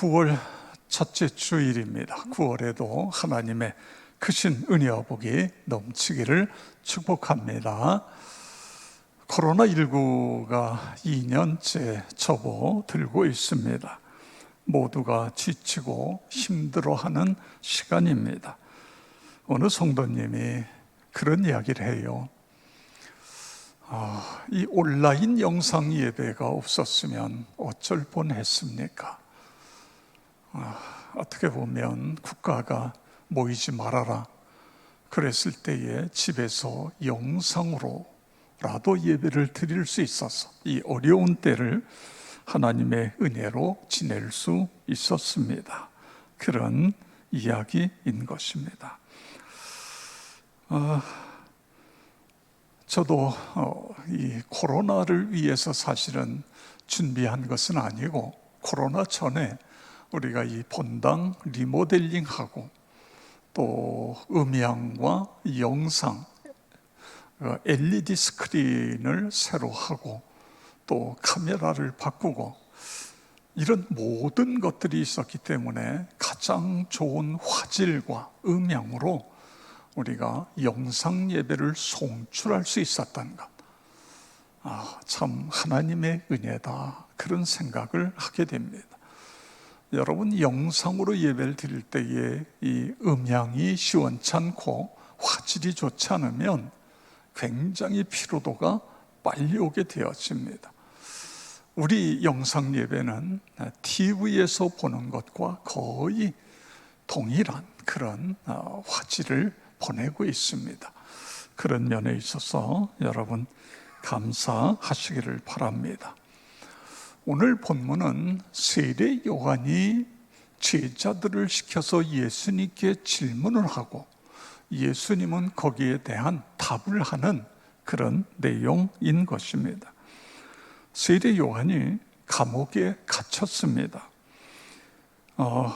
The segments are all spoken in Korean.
9월 첫째 주일입니다. 9월에도 하나님의 크신 은혜와 복이 넘치기를 축복합니다. 코로나19가 2년째 접어들고 있습니다. 모두가 지치고 힘들어하는 시간입니다. 어느 성도님이 그런 이야기를 해요. 이 온라인 영상 예배가 없었으면 어쩔 뻔했습니까? 어떻게 보면 국가가 모이지 말아라 그랬을 때에 집에서 영상으로라도 예배를 드릴 수 있어서 이 어려운 때를 하나님의 은혜로 지낼 수 있었습니다. 그런 이야기인 것입니다. 저도 이 코로나를 위해서 사실은 준비한 것은 아니고, 코로나 전에 우리가 이 본당 리모델링하고 또 음향과 영상, LED 스크린을 새로 하고 또 카메라를 바꾸고 이런 모든 것들이 있었기 때문에 가장 좋은 화질과 음향으로 우리가 영상 예배를 송출할 수 있었다는 것, 참 하나님의 은혜다, 그런 생각을 하게 됩니다. 여러분, 영상으로 예배를 드릴 때에 이 음향이 시원찮고 화질이 좋지 않으면 굉장히 피로도가 빨리 오게 되어집니다. 우리 영상 예배는 TV에서 보는 것과 거의 동일한 그런 화질을 보내고 있습니다. 그런 면에 있어서 여러분 감사하시기를 바랍니다. 오늘 본문은 세례 요한이 제자들을 시켜서 예수님께 질문을 하고 예수님은 거기에 대한 답을 하는 그런 내용인 것입니다. 세례 요한이 감옥에 갇혔습니다.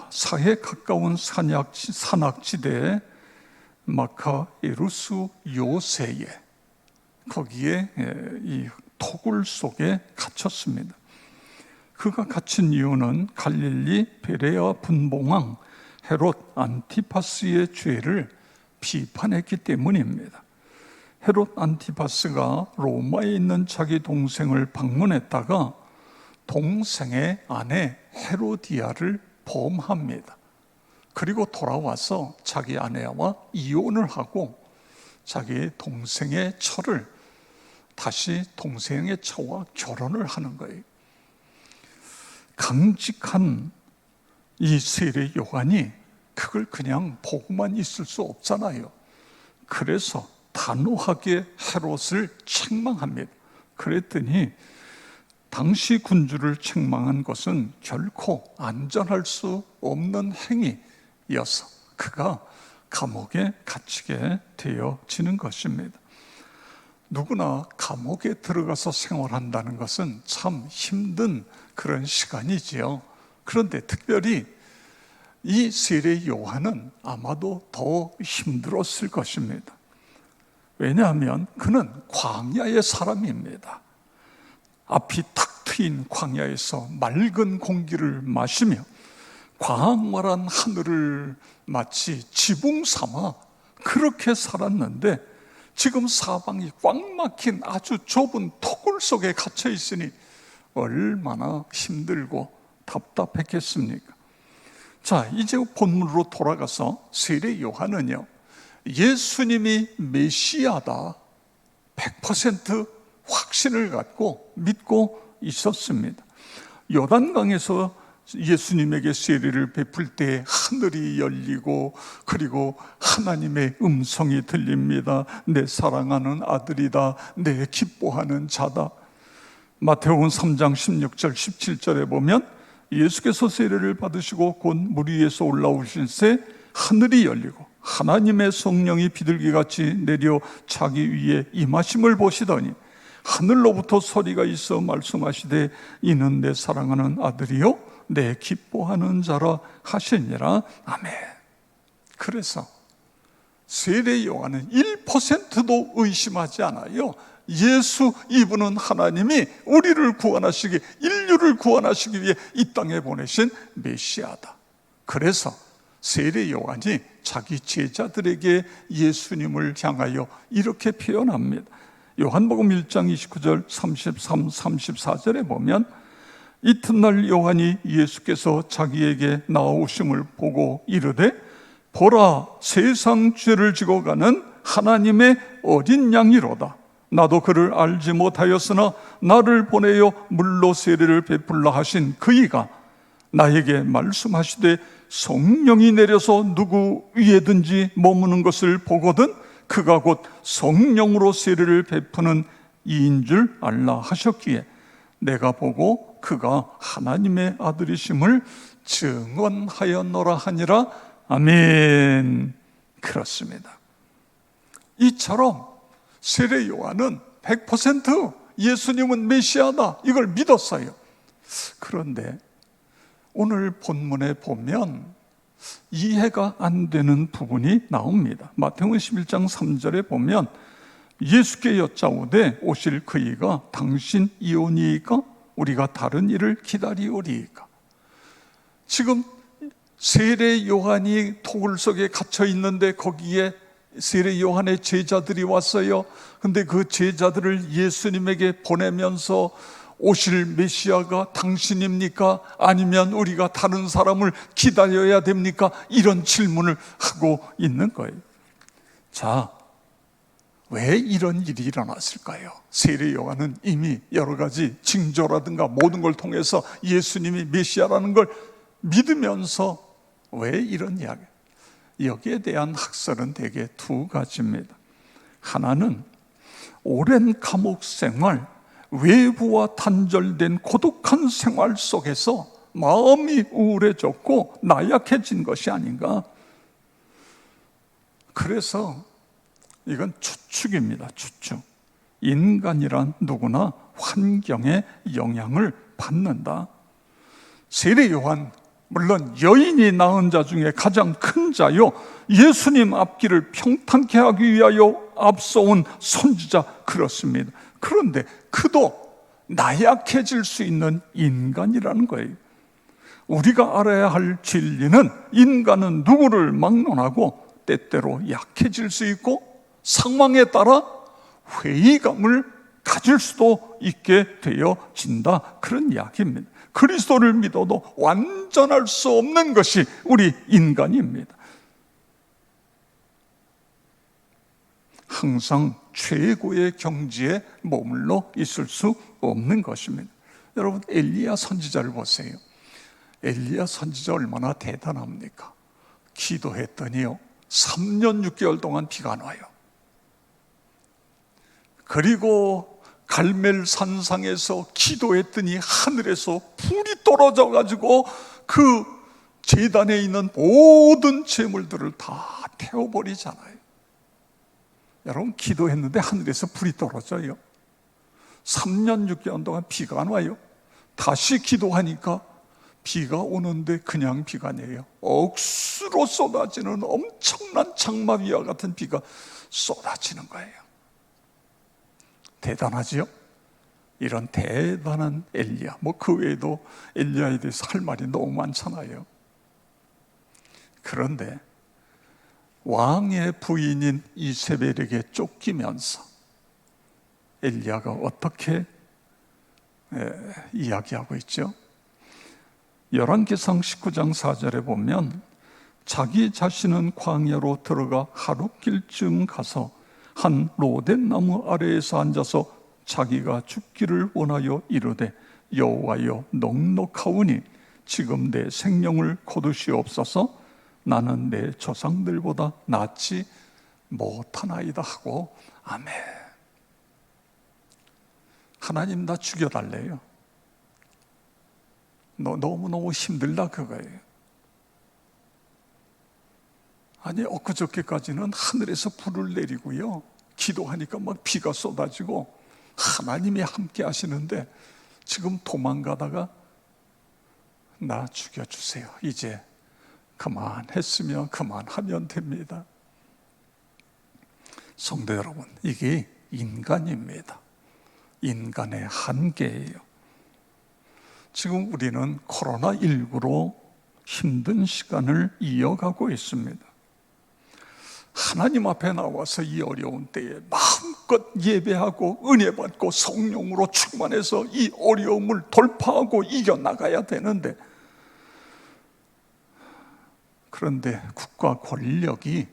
사해 가까운 산악지대에 마카에루스 요새에, 거기에 이 토굴 속에 갇혔습니다. 그가 갇힌 이유는 갈릴리 베레아 분봉왕 헤롯 안티파스의 죄를 비판했기 때문입니다. 헤롯 안티파스가 로마에 있는 자기 동생을 방문했다가 동생의 아내 헤로디아를 범합니다. 그리고 돌아와서 자기 아내와 이혼을 하고 자기 동생의 처를 다시 동생의 처와 결혼을 하는 거예요. 강직한 이 세례 요한이 그걸 그냥 보고만 있을 수 없잖아요. 그래서 단호하게 헤롯을 책망합니다. 그랬더니 당시 군주를 책망한 것은 결코 안전할 수 없는 행위여서 그가 감옥에 갇히게 되어지는 것입니다. 누구나 감옥에 들어가서 생활한다는 것은 참 힘든 그런 시간이지요. 그런데 특별히 이 세례 요한은 아마도 더 힘들었을 것입니다. 왜냐하면 그는 광야의 사람입니다. 앞이 탁 트인 광야에서 맑은 공기를 마시며 광활한 하늘을 마치 지붕 삼아 그렇게 살았는데, 지금 사방이 꽉 막힌 아주 좁은 토굴 속에 갇혀 있으니 얼마나 힘들고 답답했겠습니까? 자, 이제 본문으로 돌아가서 세례 요한은요, 예수님이 메시아다 100% 확신을 갖고 믿고 있었습니다. 요단강에서 예수님에게 세례를 베풀 때 하늘이 열리고, 그리고 하나님의 음성이 들립니다. 내 사랑하는 아들이다, 내 기뻐하는 자다. 마태복음 3장 16절 17절에 보면 예수께서 세례를 받으시고 곧 물 위에서 올라오실 새 하늘이 열리고 하나님의 성령이 비둘기같이 내려 자기 위에 임하심을 보시더니 하늘로부터 소리가 있어 말씀하시되 이는 내 사랑하는 아들이요 내 기뻐하는 자라 하시니라. 아멘. 그래서 세례 요한은 1%도 의심하지 않아요. 예수, 이분은 하나님이 우리를 구원하시기, 인류를 구원하시기 위해 이 땅에 보내신 메시아다. 그래서 세례 요한이 자기 제자들에게 예수님을 향하여 이렇게 표현합니다. 요한복음 1장 29절 33, 34절에 보면 이튿날 요한이 예수께서 자기에게 나오심을 보고 이르되 보라, 세상 죄를 지고 가는 하나님의 어린 양이로다. 나도 그를 알지 못하였으나 나를 보내어 물로 세례를 베풀라 하신 그이가 나에게 말씀하시되 성령이 내려서 누구 위에든지 머무는 것을 보거든 그가 곧 성령으로 세례를 베푸는 이인 줄 알라 하셨기에 내가 보고 그가 하나님의 아들이심을 증언하였노라 하니라. 아멘. 그렇습니다. 이처럼 세례 요한은 100% 예수님은 메시아다, 이걸 믿었어요. 그런데 오늘 본문에 보면 이해가 안 되는 부분이 나옵니다. 마태복음 11장 3절에 보면 예수께 여짜오되 오실 그이가 당신 이오니이까 우리가 다른 일을 기다리오리이까. 지금 세례 요한이 토굴 속에 갇혀 있는데 거기에 세례 요한의 제자들이 왔어요. 근데 그 제자들을 예수님에게 보내면서 오실 메시아가 당신입니까? 아니면 우리가 다른 사람을 기다려야 됩니까? 이런 질문을 하고 있는 거예요. 자, 왜 이런 일이 일어났을까요? 세례 요한은 이미 여러 가지 징조라든가 모든 걸 통해서 예수님이 메시아라는 걸 믿으면서 왜 이런 이야기? 여기에 대한 학설은 대개 두 가지입니다. 하나는 오랜 감옥 생활, 외부와 단절된 고독한 생활 속에서 마음이 우울해졌고 나약해진 것이 아닌가. 그래서 이건 추측입니다. 추측. 인간이란 누구나 환경의 영향을 받는다. 세례 요한, 물론 여인이 낳은 자 중에 가장 큰 자요, 예수님 앞길을 평탄케 하기 위하여 앞서온 선지자, 그렇습니다. 그런데 그도 나약해질 수 있는 인간이라는 거예요. 우리가 알아야 할 진리는 인간은 누구를 막론하고 때때로 약해질 수 있고 상황에 따라 회의감을 가질 수도 있게 되어진다, 그런 이야기입니다. 그리스도를 믿어도 완전할 수 없는 것이 우리 인간입니다. 항상 최고의 경지에 머물러 있을 수 없는 것입니다. 여러분, 엘리야 선지자를 보세요. 엘리야 선지자 얼마나 대단합니까? 기도했더니요 3년 6개월 동안 비가 안 와요. 그리고 갈멜 산상에서 기도했더니 하늘에서 불이 떨어져 가지고 그 제단에 있는 모든 재물들을 다 태워버리잖아요. 여러분, 기도했는데 하늘에서 불이 떨어져요. 3년 6개월 동안 비가 안 와요. 다시 기도하니까 비가 오는데 그냥 비가 아니에요. 억수로 쏟아지는 엄청난 장마비와 같은 비가 쏟아지는 거예요. 대단하지요? 이런 대단한 엘리야, 그 외에도 엘리야에 대해서 할 말이 너무 많잖아요. 그런데 왕의 부인인 이세벨에게 쫓기면서 엘리야가 어떻게 이야기하고 있죠? 열왕기상 19장 4절에 보면 자기 자신은 광야로 들어가 하룻길쯤 가서 한 로덴 나무 아래에서 앉아서 자기가 죽기를 원하여 이르되 여호와여 넉넉하오니 지금 내 생명을 거두시옵소서. 나는 내 조상들보다 낫지 못하나이다 하고 아멘. 하나님 나 죽여달래요. 너무너무 힘들다 그거예요. 아니 엊그저께까지는 하늘에서 불을 내리고요 기도하니까 막 비가 쏟아지고 하나님이 함께 하시는데 지금 도망가다가 나 죽여주세요. 이제 그만했으면 그만하면 됩니다. 성도 여러분, 이게 인간입니다. 인간의 한계예요. 지금 우리는 코로나19로 힘든 시간을 이어가고 있습니다. 하나님 앞에 나와서 이 어려운 때에 마음껏 예배하고 은혜 받고 성령으로 충만해서 이 어려움을 돌파하고 이겨나가야 되는데, 그런데 국가 권력이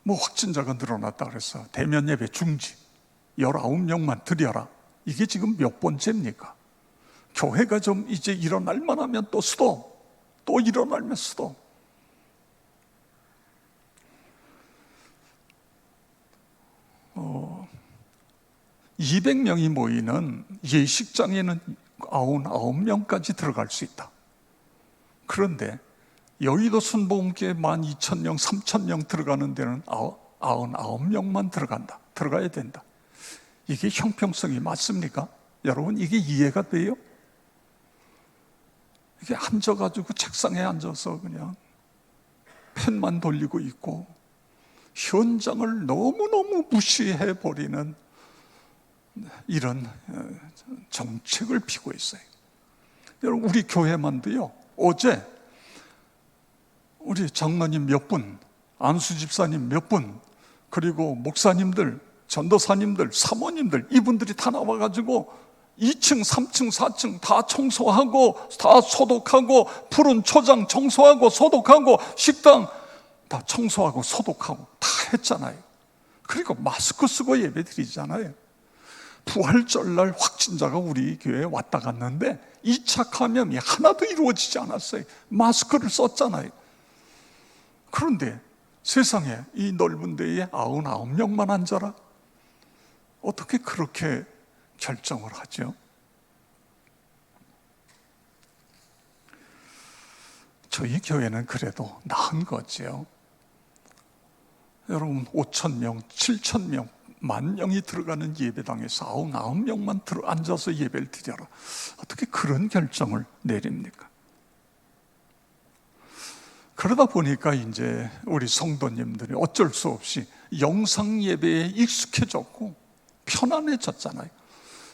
확진자가 늘어났다 그래서 대면 예배 중지, 19명만 드려라. 이게 지금 몇 번째입니까? 교회가 좀 이제 일어날 만하면 또 수도, 또 일어나면 수도. 200명이 모이는 예식장에는 99명까지 들어갈 수 있다. 그런데 여의도 순복음교회 12,000명, 3,000명 들어가는 데는 99명만 들어가야 된다. 이게 형평성이 맞습니까? 여러분, 이게 이해가 돼요? 이게 앉아가지고 책상에 앉아서 그냥 펜만 돌리고 있고 현장을 너무너무 무시해버리는 이런 정책을 피고 있어요. 여러분, 우리 교회만도요, 어제 우리 장로님 몇 분, 안수 집사님 몇 분, 그리고 목사님들, 전도사님들, 사모님들, 이분들이 다 나와가지고 2층, 3층, 4층 다 청소하고, 다 소독하고, 푸른 초장 청소하고, 소독하고, 식당 다 청소하고, 소독하고 다 했잖아요. 그리고 마스크 쓰고 예배 드리잖아요. 부활절날 확진자가 우리 교회에 왔다 갔는데 2차 감염이 하나도 이루어지지 않았어요. 마스크를 썼잖아요. 그런데 세상에 이 넓은 데에 99명만 앉아라? 어떻게 그렇게 결정을 하죠? 저희 교회는 그래도 나은 거죠. 여러분, 5,000명, 7,000명, 10,000명이 들어가는 예배당에서 99명만 앉아서 예배를 드려라. 어떻게 그런 결정을 내립니까? 그러다 보니까 이제 우리 성도님들이 어쩔 수 없이 영상 예배에 익숙해졌고 편안해졌잖아요.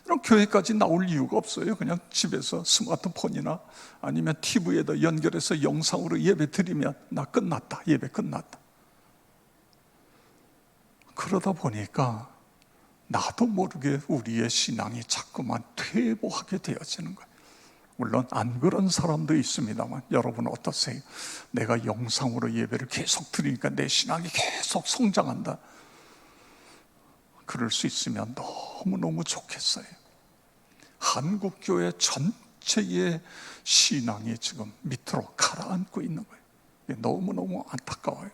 그럼 교회까지 나올 이유가 없어요. 그냥 집에서 스마트폰이나 아니면 TV에다 연결해서 영상으로 예배 드리면 나 끝났다, 예배 끝났다. 그러다 보니까 나도 모르게 우리의 신앙이 자꾸만 퇴보하게 되어지는 거예요. 물론 안 그런 사람도 있습니다만, 여러분 어떠세요? 내가 영상으로 예배를 계속 드리니까 내 신앙이 계속 성장한다. 그럴 수 있으면 너무너무 좋겠어요. 한국교회 전체의 신앙이 지금 밑으로 가라앉고 있는 거예요. 너무너무 안타까워요.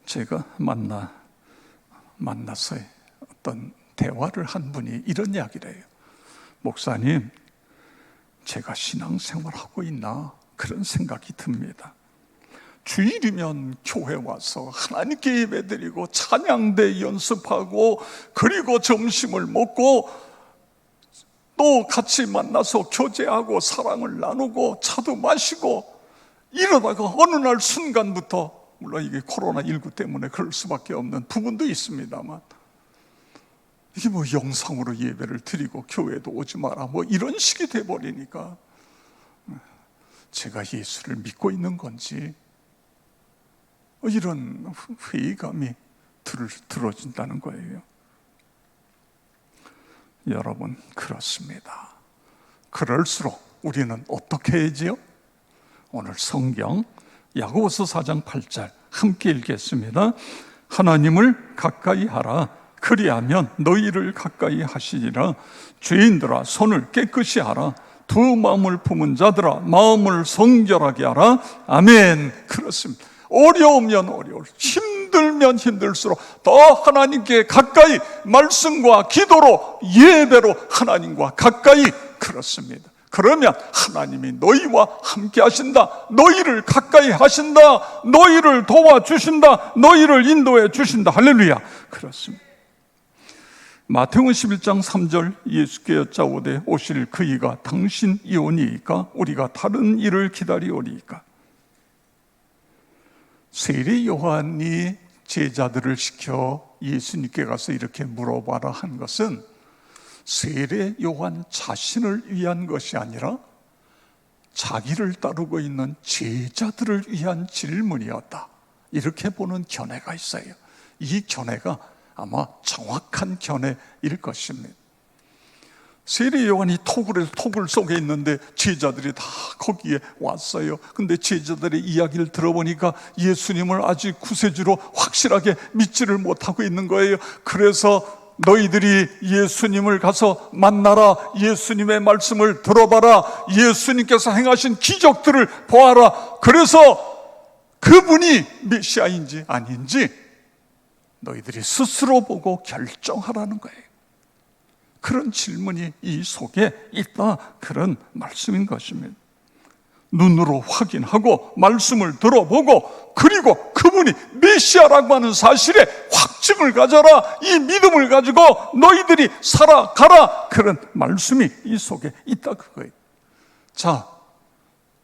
제가 만나서 어떤 대화를 한 분이 이런 이야기를 해요. 목사님, 제가 신앙생활하고 있나 그런 생각이 듭니다. 주일이면 교회 와서 하나님께 예배드리고 찬양대 연습하고, 그리고 점심을 먹고 또 같이 만나서 교제하고 사랑을 나누고 차도 마시고, 이러다가 어느 날 순간부터, 물론 이게 코로나19 때문에 그럴 수밖에 없는 부분도 있습니다만, 이게 영상으로 예배를 드리고 교회도 오지 마라 이런 식이 돼버리니까 제가 예수를 믿고 있는 건지 이런 회의감이 들어진다는 거예요. 여러분, 그렇습니다. 그럴수록 우리는 어떻게 해야지요? 오늘 성경 야고보서 4장 8절 함께 읽겠습니다. 하나님을 가까이 하라. 그리하면 너희를 가까이 하시리라. 죄인들아, 손을 깨끗이 하라. 두 마음을 품은 자들아, 마음을 성결하게 하라. 아멘. 그렇습니다. 어려우면 힘들면 힘들수록 더 하나님께 가까이, 말씀과 기도로, 예배로 하나님과 가까이. 그렇습니다. 그러면 하나님이 너희와 함께 하신다. 너희를 가까이 하신다. 너희를 도와주신다. 너희를 인도해 주신다. 할렐루야. 그렇습니다. 마태복음 11장 3절 예수께 여짜오되 오실 그이가 당신이오니이까 우리가 다른 일을 기다리오리이까. 세례 요한이 제자들을 시켜 예수님께 가서 이렇게 물어봐라 한 것은 세례 요한 자신을 위한 것이 아니라 자기를 따르고 있는 제자들을 위한 질문이었다, 이렇게 보는 견해가 있어요. 이 견해가 아마 정확한 견해일 것입니다. 세례 요한이 토굴 속에 있는데 제자들이 다 거기에 왔어요. 근데 제자들의 이야기를 들어보니까 예수님을 아직 구세주로 확실하게 믿지를 못하고 있는 거예요. 그래서 너희들이 예수님을 가서 만나라, 예수님의 말씀을 들어봐라, 예수님께서 행하신 기적들을 보아라. 그래서 그분이 메시아인지 아닌지 너희들이 스스로 보고 결정하라는 거예요. 그런 질문이 이 속에 있다, 그런 말씀인 것입니다. 눈으로 확인하고 말씀을 들어보고 그리고 그분이 메시아라고 하는 사실에 확증을 가져라, 이 믿음을 가지고 너희들이 살아가라, 그런 말씀이 이 속에 있다, 그거예요. 자,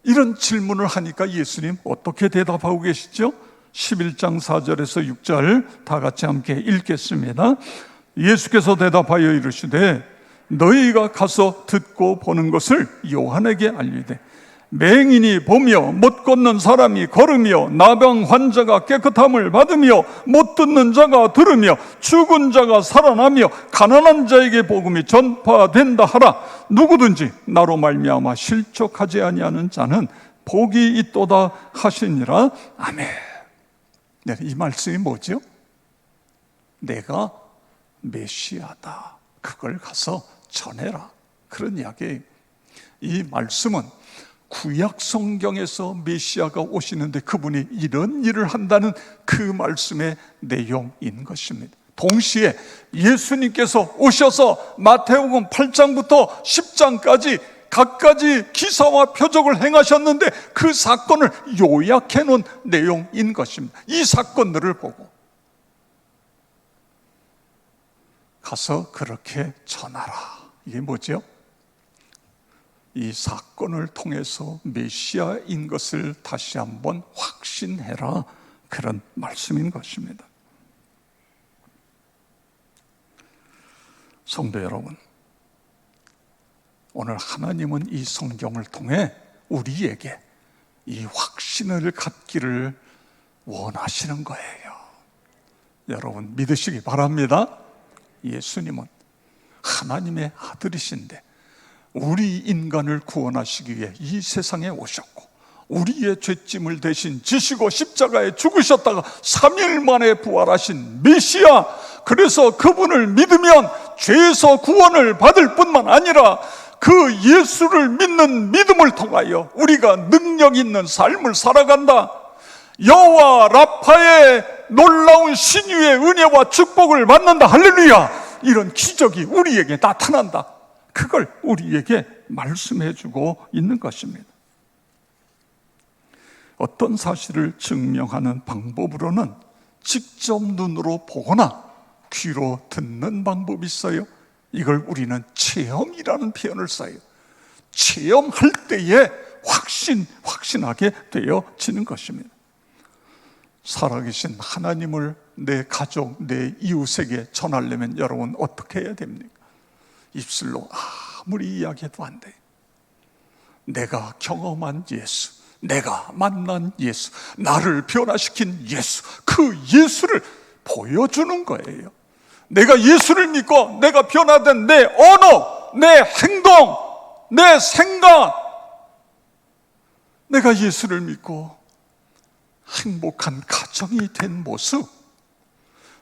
이런 질문을 하니까 예수님 어떻게 대답하고 계시죠? 11장 4절에서 6절 다 같이 함께 읽겠습니다. 예수께서 대답하여 이르시되 너희가 가서 듣고 보는 것을 요한에게 알리되 맹인이 보며 못 걷는 사람이 걸으며 나병 환자가 깨끗함을 받으며 못 듣는 자가 들으며 죽은 자가 살아나며 가난한 자에게 복음이 전파된다 하라. 누구든지 나로 말미암아 실족하지 아니하는 자는 복이 있도다 하시니라. 아멘. 네, 이 말씀이 뭐죠? 내가 메시아다, 그걸 가서 전해라, 그런 이야기예요. 이 말씀은 구약 성경에서 메시아가 오시는데 그분이 이런 일을 한다는 그 말씀의 내용인 것입니다. 동시에 예수님께서 오셔서 마태복음 8장부터 10장까지 각가지 기사와 표적을 행하셨는데 그 사건을 요약해 놓은 내용인 것입니다. 이 사건들을 보고 가서 그렇게 전하라. 이게 뭐죠? 이 사건을 통해서 메시아인 것을 다시 한번 확신해라, 그런 말씀인 것입니다. 성도 여러분, 오늘 하나님은 이 성경을 통해 우리에게 이 확신을 갖기를 원하시는 거예요. 여러분 믿으시기 바랍니다. 예수님은 하나님의 아들이신데 우리 인간을 구원하시기 위해 이 세상에 오셨고 우리의 죄짐을 대신 지시고 십자가에 죽으셨다가 3일 만에 부활하신 메시아, 그래서 그분을 믿으면 죄에서 구원을 받을 뿐만 아니라 그 예수를 믿는 믿음을 통하여 우리가 능력 있는 삶을 살아간다. 여호와 라파의 놀라운 신유의 은혜와 축복을 받는다. 할렐루야. 이런 기적이 우리에게 나타난다. 그걸 우리에게 말씀해 주고 있는 것입니다. 어떤 사실을 증명하는 방법으로는 직접 눈으로 보거나 귀로 듣는 방법이 있어요. 이걸 우리는 체험이라는 표현을 써요. 체험할 때에 확신하게 되어지는 것입니다. 살아계신 하나님을 내 가족, 내 이웃에게 전하려면 여러분 어떻게 해야 됩니까? 입술로 아무리 이야기해도 안 돼요. 내가 경험한 예수, 내가 만난 예수, 나를 변화시킨 예수, 그 예수를 보여주는 거예요. 내가 예수를 믿고 내가 변화된 내 언어, 내 행동, 내 생각, 내가 예수를 믿고 행복한 가정이 된 모습,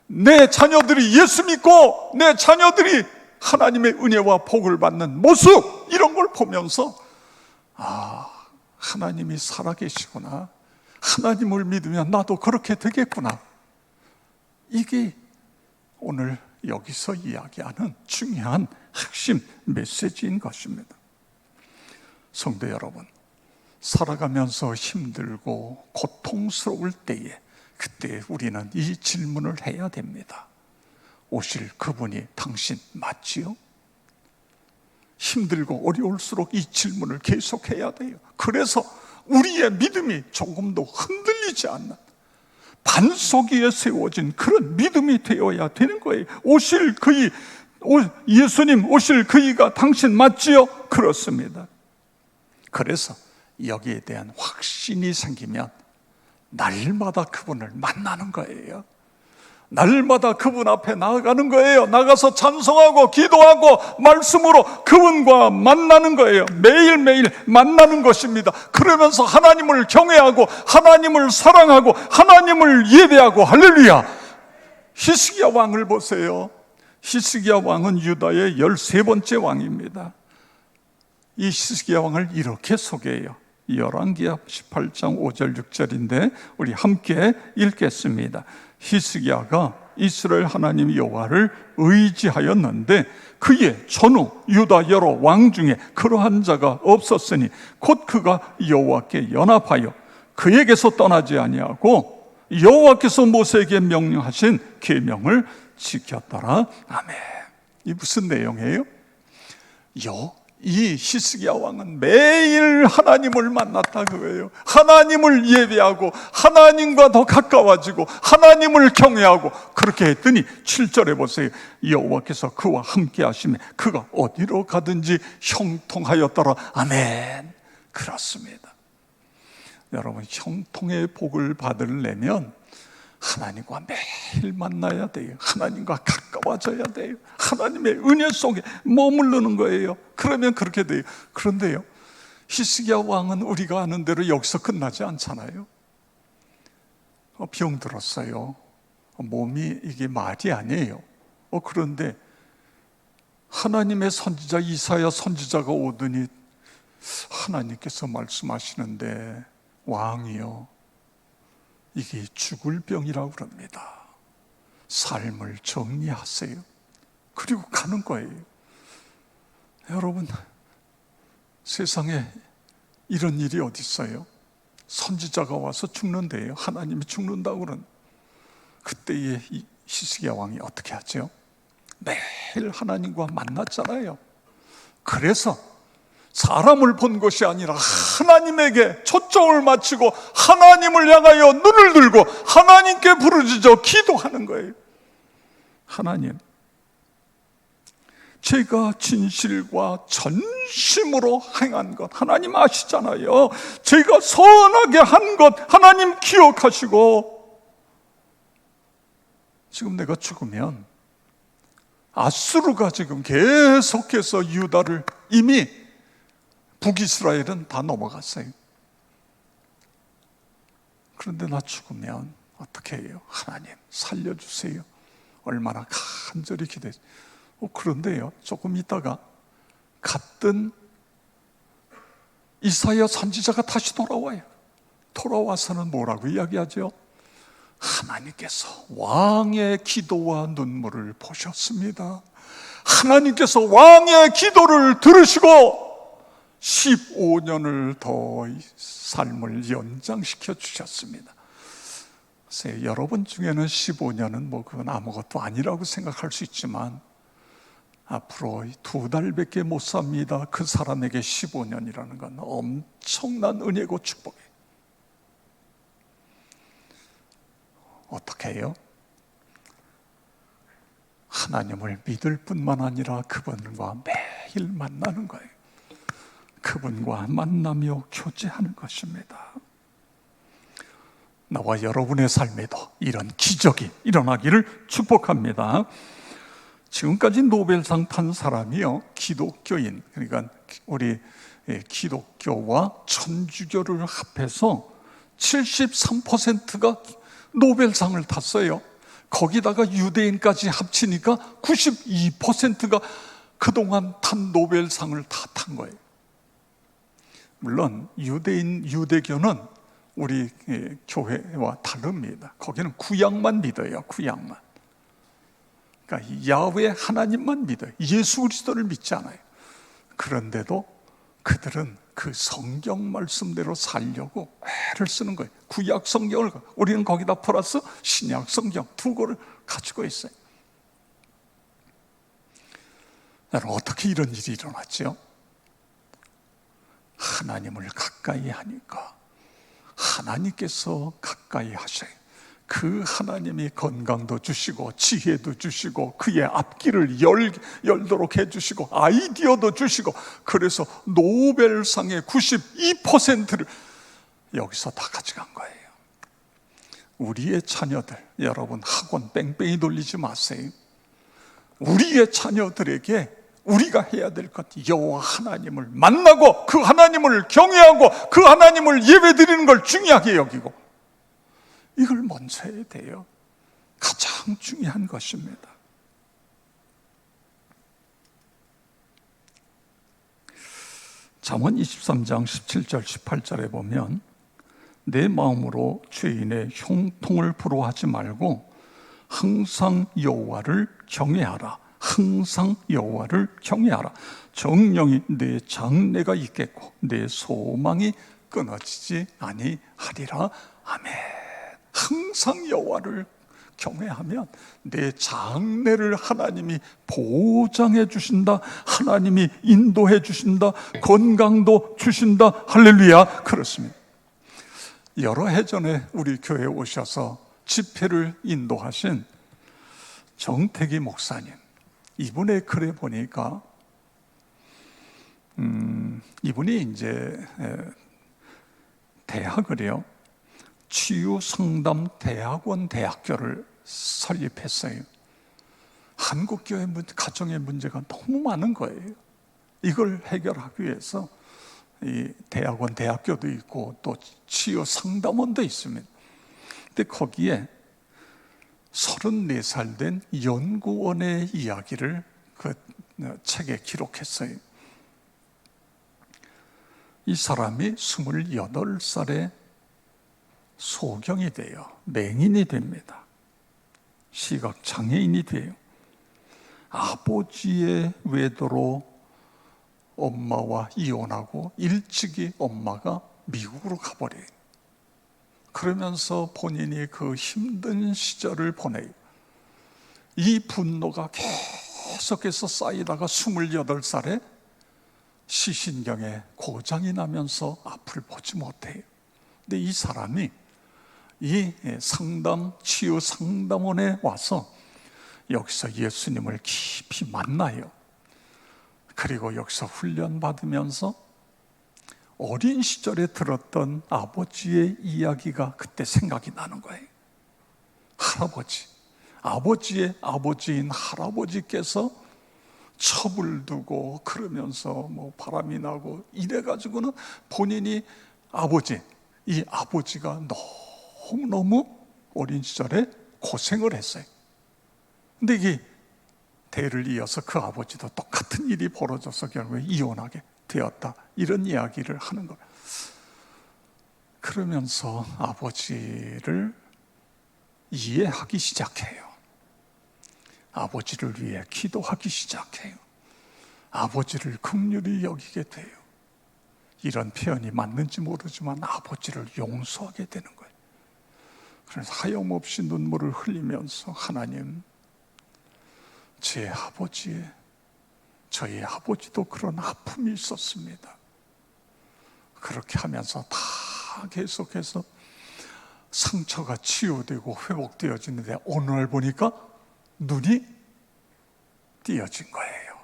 내 자녀들이 예수 믿고 내 자녀들이 하나님의 은혜와 복을 받는 모습, 이런 걸 보면서 하나님이 살아계시구나, 하나님을 믿으면 나도 그렇게 되겠구나, 이게 오늘 여기서 이야기하는 중요한 핵심 메시지인 것입니다. 성도 여러분, 살아가면서 힘들고 고통스러울 때에 그때 우리는 이 질문을 해야 됩니다. 오실 그분이 당신 맞지요? 힘들고 어려울수록 이 질문을 계속해야 돼요. 그래서 우리의 믿음이 조금도 흔들리지 않는, 반석 위에 세워진 그런 믿음이 되어야 되는 거예요. 오실 그이, 예수님 오실 그이가 당신 맞지요? 그렇습니다. 그래서 여기에 대한 확신이 생기면 날마다 그분을 만나는 거예요. 날마다 그분 앞에 나아가는 거예요. 나가서 찬송하고 기도하고 말씀으로 그분과 만나는 거예요. 매일매일 만나는 것입니다. 그러면서 하나님을 경외하고 하나님을 사랑하고 하나님을 예배하고 할렐루야. 히스기야 왕을 보세요. 히스기야 왕은 유다의 13번째 왕입니다. 이 히스기야 왕을 이렇게 소개해요. 열왕기하 18장 5절 6절인데 우리 함께 읽겠습니다. 히스기야가 이스라엘 하나님 여호와를 의지하였는데 그의 전후 유다 여러 왕 중에 그러한 자가 없었으니 곧 그가 여호와께 연합하여 그에게서 떠나지 아니하고 여호와께서 모세에게 명령하신 계명을 지켰더라. 아멘. 이 무슨 내용이에요? 이 히스기야 왕은 매일 하나님을 만났다 그거예요. 하나님을 예배하고 하나님과 더 가까워지고 하나님을 경외하고 그렇게 했더니 7절에 보세요. 여호와께서 그와 함께 하시며 그가 어디로 가든지 형통하였더라. 아멘. 그렇습니다. 여러분, 형통의 복을 받으려면 하나님과 매일 만나야 돼요. 하나님과 가까워져야 돼요. 하나님의 은혜 속에 머무르는 거예요. 그러면 그렇게 돼요. 그런데요, 히스기야 왕은 우리가 아는 대로 여기서 끝나지 않잖아요. 병 들었어요. 몸이 이게 말이 아니에요. 그런데 하나님의 선지자 이사야 선지자가 오더니 하나님께서 말씀하시는데 왕이요, 이게 죽을 병이라고 그럽니다. 삶을 정리하세요. 그리고 가는 거예요. 여러분, 세상에 이런 일이 어디 있어요? 선지자가 와서 죽는데요. 하나님이 죽는다고 그러는. 그때의 이 히스기야 왕이 어떻게 하죠? 매일 하나님과 만났잖아요. 그래서 사람을 본 것이 아니라 하나님에게 초점을 맞추고 하나님을 향하여 눈을 들고 하나님께 부르짖어 기도하는 거예요. 하나님, 제가 진실과 전심으로 행한 것 하나님 아시잖아요. 제가 선하게 한 것 하나님 기억하시고, 지금 내가 죽으면 아수르가 지금 계속해서 유다를, 이미 북이스라엘은 다 넘어갔어요. 그런데 나 죽으면 어떻게 해요? 하나님 살려주세요. 얼마나 간절히 기도했어요. 그런데요, 조금 있다가 갔던 이사야 선지자가 다시 돌아와요. 돌아와서는 뭐라고 이야기하죠? 하나님께서 왕의 기도와 눈물을 보셨습니다. 하나님께서 왕의 기도를 들으시고 15년을 더 삶을 연장시켜 주셨습니다. 그래서 여러분 중에는 15년은 그건 아무것도 아니라고 생각할 수 있지만, 앞으로 2달밖에 못 삽니다. 그 사람에게 15년이라는 건 엄청난 은혜고 축복이에요. 어떻게 해요? 하나님을 믿을 뿐만 아니라 그분과 매일 만나는 거예요. 그분과 만나며 교제하는 것입니다. 나와 여러분의 삶에도 이런 기적이 일어나기를 축복합니다. 지금까지 노벨상 탄 사람이요, 기독교인, 그러니까 우리 기독교와 천주교를 합해서 73%가 노벨상을 탔어요. 거기다가 유대인까지 합치니까 92%가 그동안 탄 노벨상을 다 탄 거예요. 물론 유대교는 우리 교회와 다릅니다. 거기는 구약만 믿어요. 구약만. 그러니까 야훼 하나님만 믿어요. 예수 그리스도를 믿지 않아요. 그런데도 그들은 그 성경 말씀대로 살려고 애를 쓰는 거예요. 구약 성경을, 우리는 거기다 플러스 신약 성경 두 권을 가지고 있어요. 여러분, 어떻게 이런 일이 일어났죠? 하나님을 가까이 하니까 하나님께서 가까이 하셔요. 그 하나님이 건강도 주시고 지혜도 주시고 그의 앞길을 열도록 해주시고 아이디어도 주시고, 그래서 노벨상의 92%를 여기서 다 가져간 거예요. 우리의 자녀들, 여러분 학원 뺑뺑이 돌리지 마세요. 우리의 자녀들에게 우리가 해야 될 것, 여호와 하나님을 만나고 그 하나님을 경외하고 그 하나님을 예배드리는 걸 중요하게 여기고, 이걸 먼저 해야 돼요. 가장 중요한 것입니다. 잠언 23장 17절 18절에 보면, 내 마음으로 죄인의 형통을 부러워하지 말고 항상 여호와를 경외하라. 항상 여호와를 경외하라. 정령이 내 장래가 있겠고 내 소망이 끊어지지 아니하리라. 아멘. 항상 여호와를 경외하면 내 장래를 하나님이 보장해 주신다. 하나님이 인도해 주신다. 건강도 주신다. 할렐루야. 그렇습니다. 여러 해 전에 우리 교회에 오셔서 집회를 인도하신 정태기 목사님, 이분의 글에 보니까 이분이 이제 대학을요, 치유상담대학원 대학교를 설립했어요. 한국교회 가정의 문제가 너무 많은 거예요. 이걸 해결하기 위해서 이 대학원 대학교도 있고 또 치유상담원도 있습니다. 근데 거기에 34살 된 연구원의 이야기를 그 책에 기록했어요. 이 사람이 28살에 소경이 돼요. 맹인이 됩니다. 시각장애인이 돼요. 아버지의 외도로 엄마와 이혼하고 일찍이 엄마가 미국으로 가버려요. 그러면서 본인이 그 힘든 시절을 보내요. 이 분노가 계속해서 쌓이다가 28살에 시신경에 고장이 나면서 앞을 보지 못해요. 근데 이 사람이 이 치유 상담원에 와서 여기서 예수님을 깊이 만나요. 그리고 여기서 훈련받으면서 어린 시절에 들었던 아버지의 이야기가 그때 생각이 나는 거예요. 할아버지, 아버지의 아버지인 할아버지께서 첩을 두고 그러면서 뭐 바람이 나고 이래가지고는 본인이 이 아버지가 너무너무 어린 시절에 고생을 했어요. 근데 이게 대를 이어서 그 아버지도 똑같은 일이 벌어져서 결국에 이혼하게 되었다, 이런 이야기를 하는 거예요. 그러면서 아버지를 이해하기 시작해요. 아버지를 위해 기도하기 시작해요. 아버지를 긍휼히 여기게 돼요. 이런 표현이 맞는지 모르지만 아버지를 용서하게 되는 거예요. 그래서 하염없이 눈물을 흘리면서, 하나님, 저희 아버지도 그런 아픔이 있었습니다. 그렇게 하면서 다 계속해서 상처가 치유되고 회복되어지는데 어느 날 보니까 눈이 띄어진 거예요.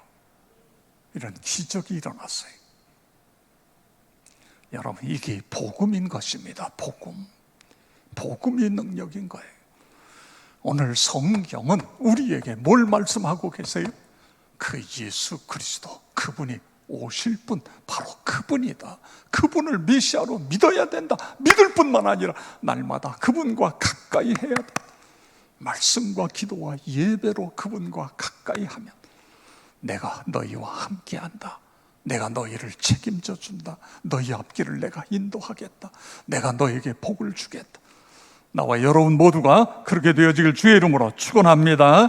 이런 기적이 일어났어요. 여러분, 이게 복음인 것입니다. 복음이 능력인 거예요. 오늘 성경은 우리에게 뭘 말씀하고 계세요? 그 예수 그리스도, 그분이 오실 분, 바로 그분이다. 그분을 메시아로 믿어야 된다. 믿을 뿐만 아니라 날마다 그분과 가까이 해야 돼. 말씀과 기도와 예배로 그분과 가까이 하면 내가 너희와 함께한다. 내가 너희를 책임져 준다. 너희 앞길을 내가 인도하겠다. 내가 너에게 복을 주겠다. 나와 여러분 모두가 그렇게 되어지길 주의 이름으로 축원합니다.